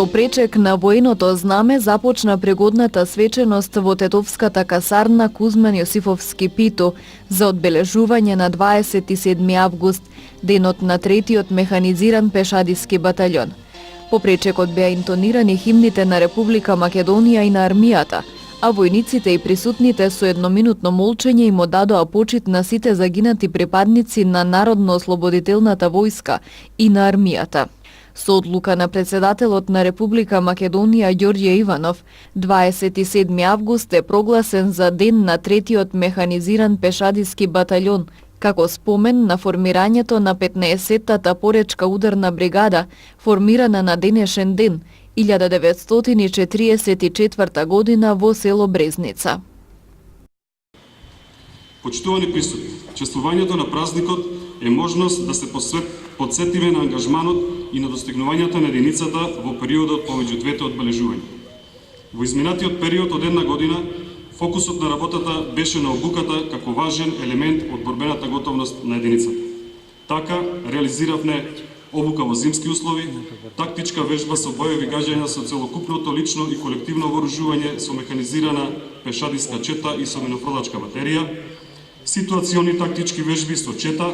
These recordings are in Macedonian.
Со пречек на военото знаме започна пригодната свеченост во тетовската касарна Кузман Јосифовски Пито за одбележување на 27 август, денот на третиот механизиран пешадиски батальон. По пречекот беа интонирани химните на Република Македонија и на армијата, а војниците и присутните со едноминутно молчење им одадоа почит на сите загинати припадници на Народно-ослободителната војска и на армијата. Со одлука на председателот на Република Македонија Ѓорѓе Иванов, 27 август е прогласен за ден на третиот механизиран пешадиски батальон, како спомен на формирањето на 15-тата поречка ударна бригада, формирана на денешен ден, 1944 година во село Брезница. Почитувани присутни, чествувањето на празникот е можност да се подсетиме на ангажманот и на достигнувањата на единицата во периодот помеѓу двете одбележувања. Во изминатиот период од една година, фокусот на работата беше на обуката како важен елемент од борбената готовност на единицата. Така, реализиравме обука во зимски услови, тактичка вежба со боеви гаѓања со целокупното лично и колективно вооружување со механизирана пешадиска чета и со минопродачка батерија, ситуациони тактички вежби со чета,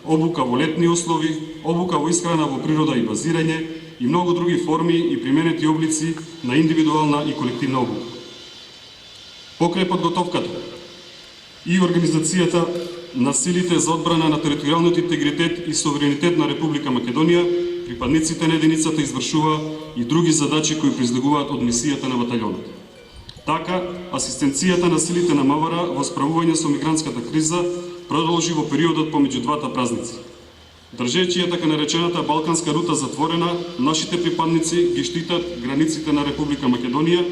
обука во летни услови, обука во исхрана во природа и базирање и многу други форми и применети облици на индивидуална и колективна обука. Покрај подготовката и организацијата на силите за одбрана на територијалниот интегритет и суверенитет на Република Македонија, припадниците на единицата извршува и други задачи кои произлегуваат од мисијата на батальонот. Така, асистенцијата на силите на МВР во справување со мигрантската криза продолжи во периодот помеѓу двата празници. Држејќи ја така наречената Балканска рута затворена, нашите припадници ги штитат границите на Република Македонија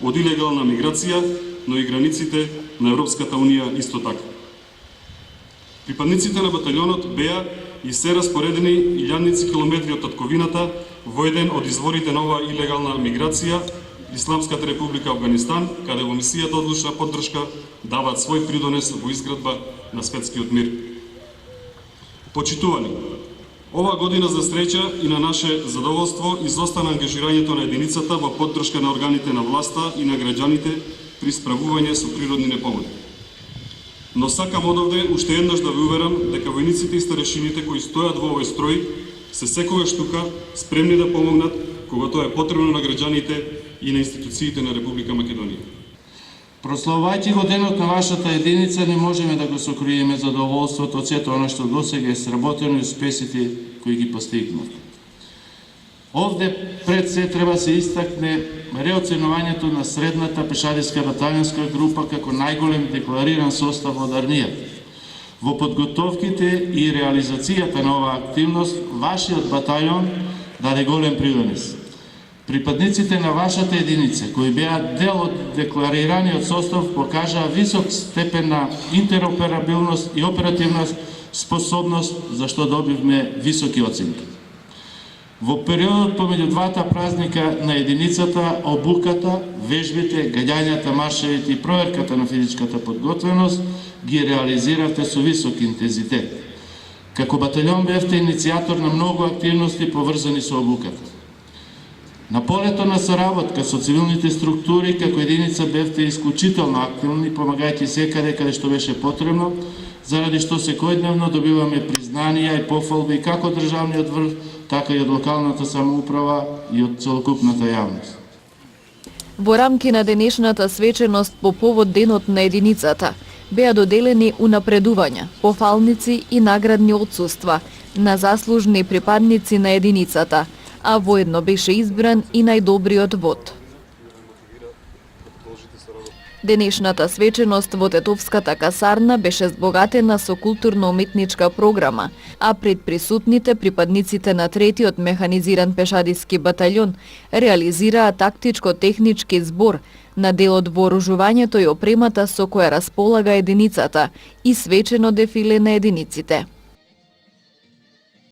од илегална миграција, но и границите на Европската Унија исто така. Припадниците на батальонот беа и се распоредени илјадници километри од татковината во еден од изворите на оваа илегална миграција, Исламската република Авганистан, каде во мисијата одлучна поддршка даваат свој придонес во изградба на светскиот мир. Почитувани, оваа година за среќа и на наше задоволство изостана ангажирањето на единицата во поддршка на органите на власта и на граѓаните при справување со природни непогоди. Но сакам одовде уште еднаш да ви уверам дека војниците и старешините кои стојат во овој строј се секогаш тука спремни да помогнат кога тоа е потребно на граѓаните и на институциите на Република Македонија. Прославувајќи го денот на вашата единица, не можеме да го сокриеме задоволството од сето она што досега е сработено и успесите кои ги постигнавте. Овде пред се треба се истакне реоценувањето на средната пешадиска баталјонска група како најголем деклариран состав од армијата. Во подготовките и реализацијата на оваа активност, вашиот батальон даде голем придонес. Припадниците на вашата единица, кои беа дел од декларираниот состав, покажаа висок степен на интероперабилност и оперативна способност, за што добивме високи оценки. Во периодот помеѓу двата празника на единицата, обуката, вежбите, гаѓањата, маршевите и проверката на физичката подготвеност ги реализиравте со висок интензитет. Како батальон бевте иницијатор на многу активности поврзани со обуката. На полето на соработка со цивилните структури, како единица бевте исклучително активни, помагајќи секаде каде што беше потребно, заради што секојдневно добиваме признанија и пофалби како од државниот врв, така и од локалната самоуправа и од целокупната јавност. Во рамки на денешната свеченост по повод денот на единицата беа доделени унапредувања, пофалници и наградни отсуства на заслужни припадници на единицата, а воедно беше избран и најдобриот вод. Денешната свеченост во Тетовската касарна беше збогатена со културно-уметничка програма, а пред присутните припадниците на третиот механизиран пешадиски батальон реализираа тактичко-технички збор на дел од вооружувањето и опремата со која располага единицата и свечено дефиле на единиците.